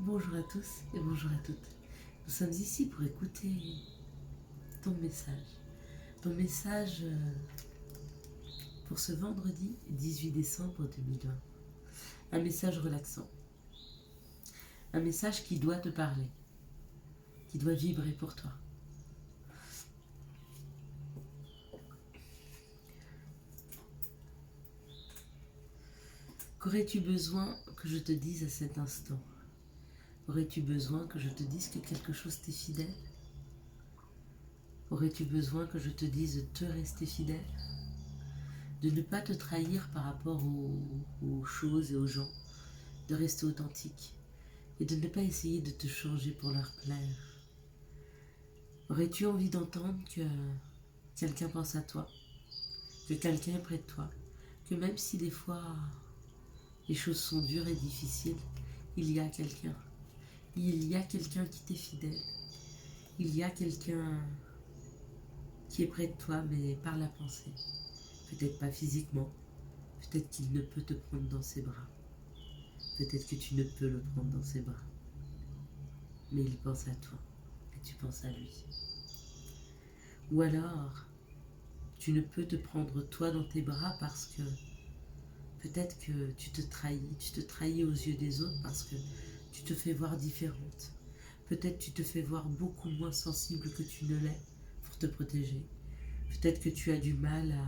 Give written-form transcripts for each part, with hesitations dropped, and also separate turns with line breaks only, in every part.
Bonjour à tous et bonjour à toutes. Nous sommes ici pour écouter ton message. Ton message pour ce vendredi 18 décembre 2020. Un message relaxant. Un message qui doit te parler, qui doit vibrer pour toi. Qu'aurais-tu besoin que je te dise à cet instant? Aurais-tu besoin que je te dise que quelque chose t'est fidèle? Aurais-tu besoin que je te dise de te rester fidèle? De ne pas te trahir par rapport aux choses et aux gens, de rester authentique et de ne pas essayer de te changer pour leur plaire. Aurais-tu envie d'entendre que quelqu'un pense à toi, que quelqu'un est près de toi, que même si des fois les choses sont dures et difficiles, il y a quelqu'un. Il y a quelqu'un qui t'est fidèle. Il y a quelqu'un qui est près de toi, mais par la pensée. Peut-être pas physiquement, peut-être qu'il ne peut te prendre dans ses bras. Peut-être que tu ne peux le prendre dans ses bras. Mais il pense à toi et tu penses à lui. Ou alors, tu ne peux te prendre toi dans tes bras parce que peut-être que tu te trahis aux yeux des autres parce que tu te fais voir différente. Peut-être tu te fais voir beaucoup moins sensible que tu ne l'es pour te protéger. Peut-être que tu as du mal à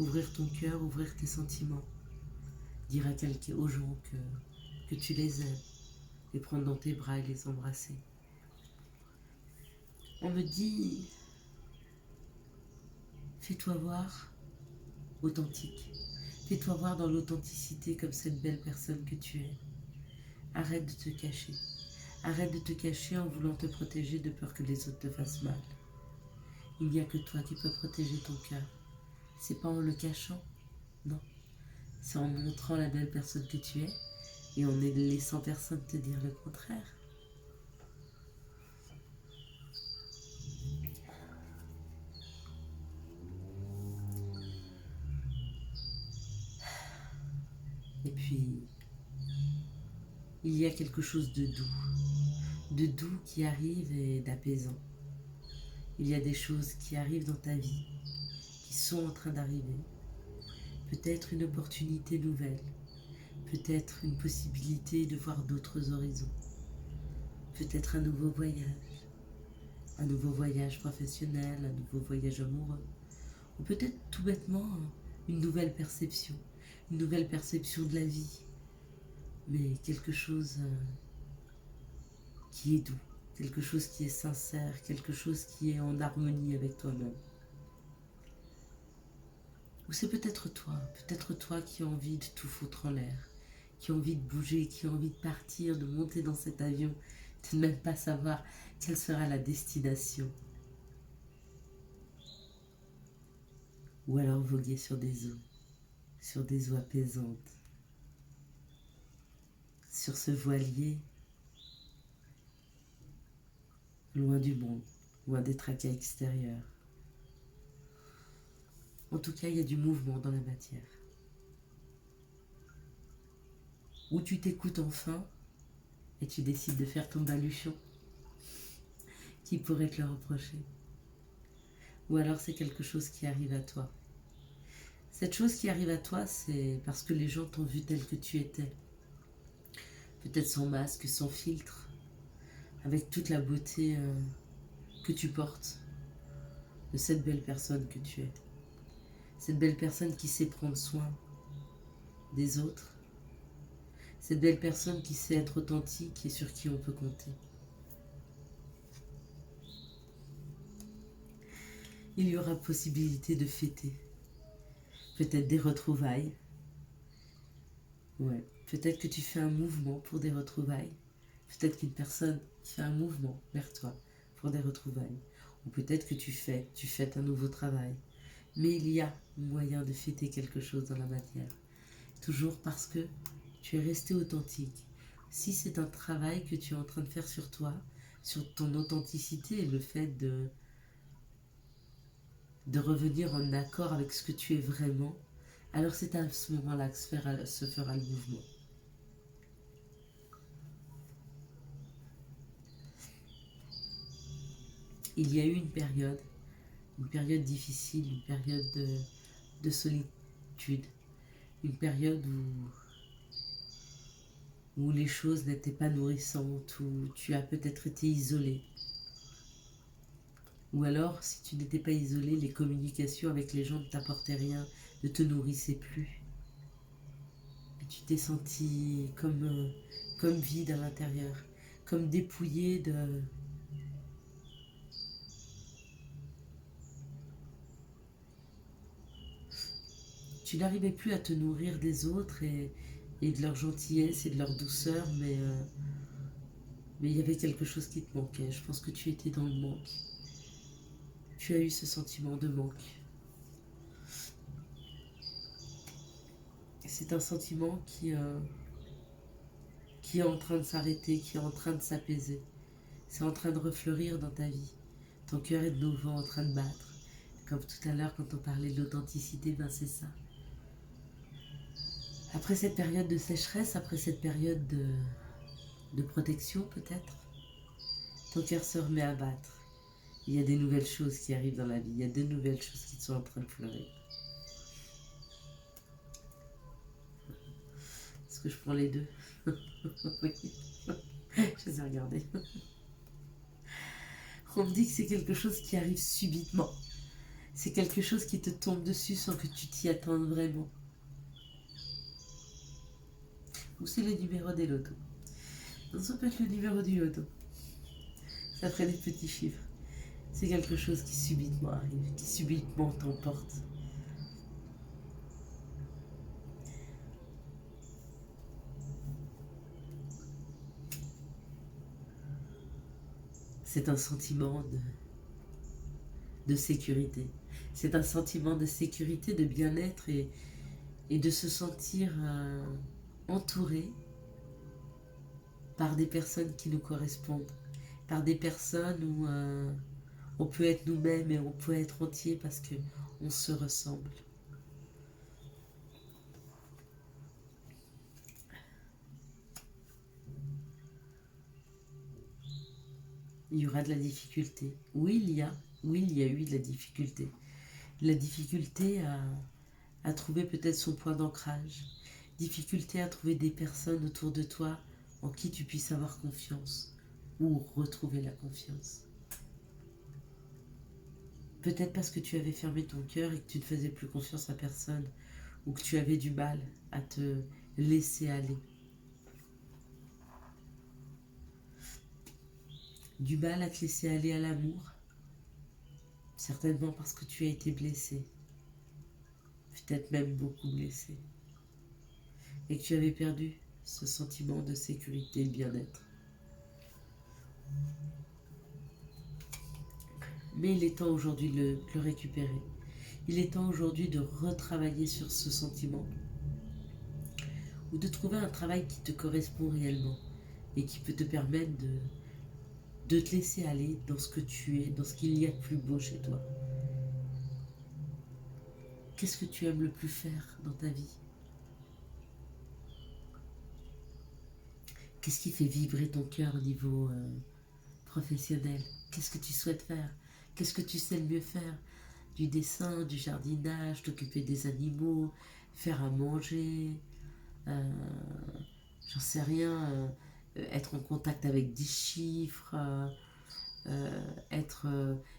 ouvrir ton cœur, ouvrir tes sentiments, dire aux gens que tu les aimes, les prendre dans tes bras et les embrasser. On me dit, fais-toi voir authentique. Fais-toi voir dans l'authenticité comme cette belle personne que tu es. Arrête de te cacher. Arrête de te cacher en voulant te protéger de peur que les autres te fassent mal. Il n'y a que toi qui peux protéger ton cœur. C'est pas en le cachant, non. C'est en montrant la belle personne que tu es et en ne laissant personne te dire le contraire. Et puis, il y a quelque chose de doux qui arrive et d'apaisant. Il y a des choses qui arrivent dans ta vie, qui sont en train d'arriver. Peut-être une opportunité nouvelle, peut-être une possibilité de voir d'autres horizons, peut-être un nouveau voyage professionnel, un nouveau voyage amoureux, ou peut-être tout bêtement une nouvelle perception de la vie, mais quelque chose qui est doux, quelque chose qui est sincère, quelque chose qui est en harmonie avec toi-même. Ou c'est peut-être toi qui as envie de tout foutre en l'air, qui a envie de bouger, qui a envie de partir, de monter dans cet avion, de ne même pas savoir quelle sera la destination. Ou alors voguer sur des eaux apaisantes, sur ce voilier, loin du monde, loin des tracas extérieurs. En tout cas, il y a du mouvement dans la matière. Ou tu t'écoutes enfin et tu décides de faire ton baluchon. Qui pourrait te le reprocher? Ou alors c'est quelque chose qui arrive à toi. Cette chose qui arrive à toi, c'est parce que les gens t'ont vu tel que tu étais. Peut-être sans masque, sans filtre, avec toute la beauté que tu portes, de cette belle personne que tu es. Cette belle personne qui sait prendre soin des autres. Cette belle personne qui sait être authentique et sur qui on peut compter. Il y aura possibilité de fêter. Peut-être des retrouvailles. Ouais, peut-être que tu fais un mouvement pour des retrouvailles. Peut-être qu'une personne fait un mouvement vers toi pour des retrouvailles. Ou peut-être que tu fêtes un nouveau travail. Mais il y a moyen de fêter quelque chose dans la matière. Toujours parce que tu es resté authentique. Si c'est un travail que tu es en train de faire sur toi, sur ton authenticité et le fait de revenir en accord avec ce que tu es vraiment, alors c'est à ce moment-là que se fera le mouvement. il y a eu une période difficile, une période de solitude, une période où les choses n'étaient pas nourrissantes, où tu as peut-être été isolé. Ou alors, si tu n'étais pas isolé, les communications avec les gens ne t'apportaient rien, ne te nourrissaient plus. Et tu t'es senti comme vide à l'intérieur, comme dépouillé de... Tu n'arrivais plus à te nourrir des autres et de leur gentillesse et de leur douceur, mais il y avait quelque chose qui te manquait. Je pense que tu étais dans le manque. Tu as eu ce sentiment de manque. C'est un sentiment qui est en train de s'arrêter, qui est en train de s'apaiser. C'est en train de refleurir dans ta vie. Ton cœur est de nouveau en train de battre. Comme tout à l'heure quand on parlait de l'authenticité, ben c'est ça. Après cette période de sécheresse, après cette période de protection peut-être, ton cœur se remet à battre. Il y a des nouvelles choses qui arrivent dans la vie, il y a de nouvelles choses qui sont en train de fleurir. Est-ce que je prends les deux? Oui, je les ai regardés. On me dit que c'est quelque chose qui arrive subitement. C'est quelque chose qui te tombe dessus sans que tu t'y attendes vraiment. Ou c'est le numéro des lotos. Donc ça peut être le numéro du loto. Ça ferait des petits chiffres. C'est quelque chose qui subitement arrive, qui subitement t'emporte. C'est un sentiment de sécurité. C'est un sentiment de sécurité, de bien-être et de se sentir entouré par des personnes qui nous correspondent, par des personnes où on peut être nous-mêmes et on peut être entier parce qu'on se ressemble. Il y aura de la difficulté. Oui, il y a eu de la difficulté. La difficulté à trouver peut-être son point d'ancrage. Difficulté à trouver des personnes autour de toi en qui tu puisses avoir confiance ou retrouver la confiance. Peut-être parce que tu avais fermé ton cœur et que tu ne faisais plus confiance à personne ou que tu avais du mal à te laisser aller. Du mal à te laisser aller à l'amour, certainement parce que tu as été blessé, peut-être même beaucoup blessé, et que tu avais perdu ce sentiment de sécurité et de bien-être. Mais il est temps aujourd'hui de le récupérer. Il est temps aujourd'hui de retravailler sur ce sentiment ou de trouver un travail qui te correspond réellement et qui peut te permettre de te laisser aller dans ce que tu es, dans ce qu'il y a de plus beau chez toi. Qu'est-ce que tu aimes le plus faire dans ta vie? Qu'est-ce qui fait vibrer ton cœur au niveau professionnel? Qu'est-ce que tu souhaites faire? Qu'est-ce que tu sais le mieux faire? Du dessin, du jardinage, t'occuper des animaux, faire à manger, j'en sais rien, être en contact avec des chiffres,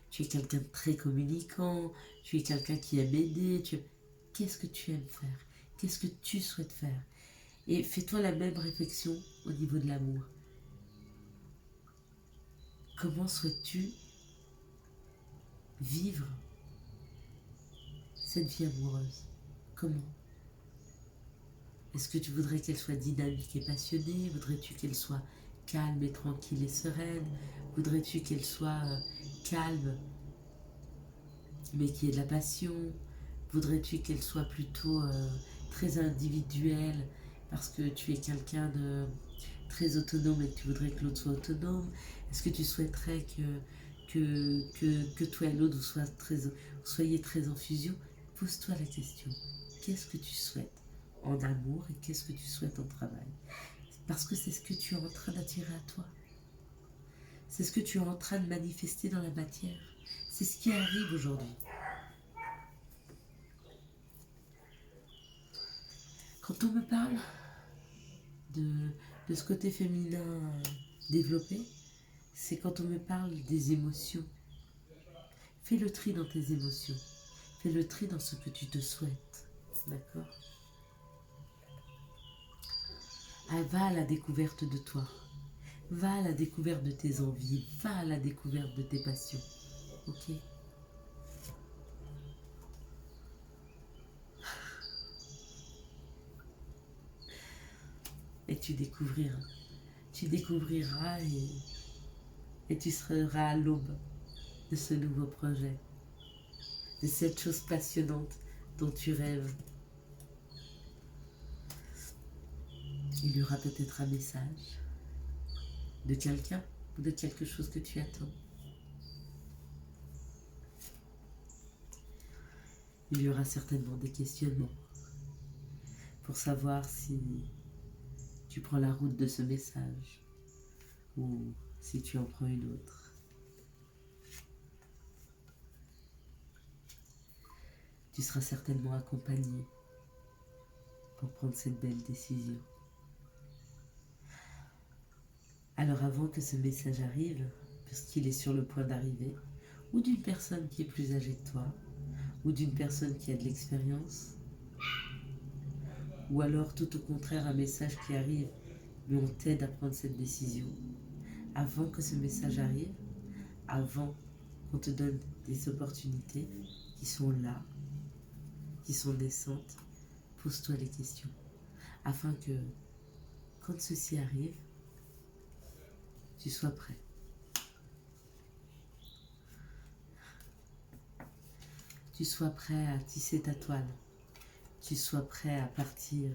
tu es quelqu'un de très communicant, tu es quelqu'un qui aime aider, qu'est-ce que tu aimes faire? Qu'est-ce que tu souhaites faire? Et fais-toi la même réflexion au niveau de l'amour. Comment souhaites-tu vivre cette vie amoureuse? Comment? Est-ce que tu voudrais qu'elle soit dynamique et passionnée? Voudrais-tu qu'elle soit calme et tranquille et sereine? Voudrais-tu qu'elle soit calme mais qu'il y ait de la passion? Voudrais-tu qu'elle soit plutôt très individuelle parce que tu es quelqu'un de très autonome et que tu voudrais que l'autre soit autonome? Est-ce que tu souhaiterais que toi et l'autre vous soyez très en fusion? Pose-toi la question. Qu'est-ce que tu souhaites en amour et qu'est-ce que tu souhaites en travail? Parce que c'est ce que tu es en train d'attirer à toi. C'est ce que tu es en train de manifester dans la matière. C'est ce qui arrive aujourd'hui. Quand on me parle de ce côté féminin développé, c'est quand on me parle des émotions. Fais le tri dans tes émotions. Fais le tri dans ce que tu te souhaites. D'accord ? Va à la découverte de toi. Va à la découverte de tes envies. Va à la découverte de tes passions. Ok ? Et tu découvriras. Tu découvriras et tu seras à l'aube de ce nouveau projet. De cette chose passionnante dont tu rêves. Il y aura peut-être un message de quelqu'un ou de quelque chose que tu attends. Il y aura certainement des questionnements pour savoir si tu prends la route de ce message ou si tu en prends une autre. Tu seras certainement accompagné pour prendre cette belle décision. Alors avant que ce message arrive, puisqu'il est sur le point d'arriver, ou d'une personne qui est plus âgée que toi, ou d'une personne qui a de l'expérience, ou alors tout au contraire un message qui arrive, mais on t'aide à prendre cette décision. Avant que ce message arrive, avant qu'on te donne des opportunités qui sont là, qui sont naissantes, pose-toi les questions, afin que quand ceci arrive, tu sois prêt. Tu sois prêt à tisser ta toile. Tu sois prêt à partir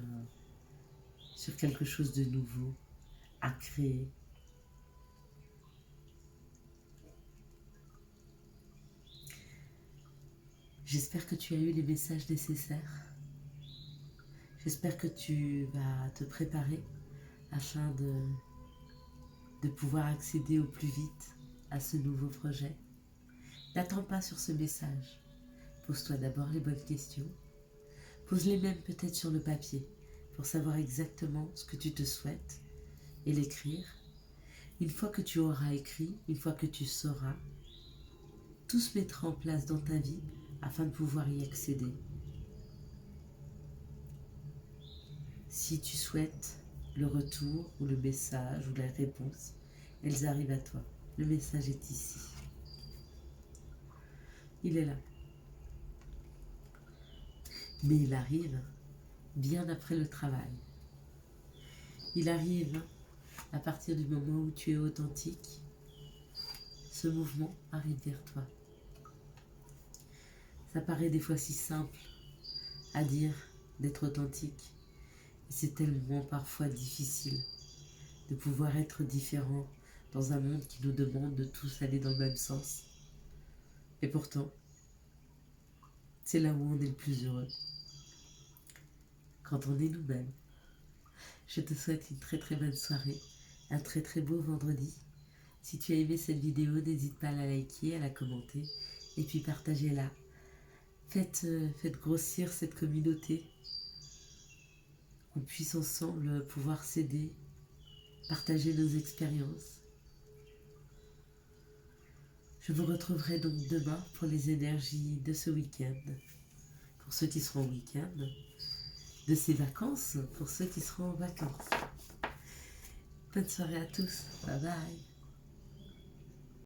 sur quelque chose de nouveau, à créer. J'espère que tu as eu les messages nécessaires. J'espère que tu vas te préparer afin de pouvoir accéder au plus vite à ce nouveau projet. N'attends pas sur ce message. Pose-toi d'abord les bonnes questions. Pose-les même peut-être sur le papier pour savoir exactement ce que tu te souhaites et l'écrire. Une fois que tu auras écrit, une fois que tu sauras, tout se mettra en place dans ta vie afin de pouvoir y accéder. Si tu souhaites le retour ou le message ou la réponse, elles arrivent à toi. Le message est ici. Il est là. Mais il arrive bien après le travail. Il arrive à partir du moment où tu es authentique. Ce mouvement arrive vers toi. Ça paraît des fois si simple à dire d'être authentique. Et c'est tellement parfois difficile de pouvoir être différent dans un monde qui nous demande de tous aller dans le même sens. Et pourtant, c'est là où on est le plus heureux. Quand on est nous-mêmes. Je te souhaite une très très bonne soirée, un très très beau vendredi. Si tu as aimé cette vidéo, n'hésite pas à la liker, à la commenter et puis partagez-la. Faites grossir cette communauté, qu'on puisse ensemble pouvoir s'aider, partager nos expériences. Je vous retrouverai donc demain pour les énergies de ce week-end, pour ceux qui seront en week-end, de ces vacances, pour ceux qui seront en vacances. Bonne soirée à tous, bye bye.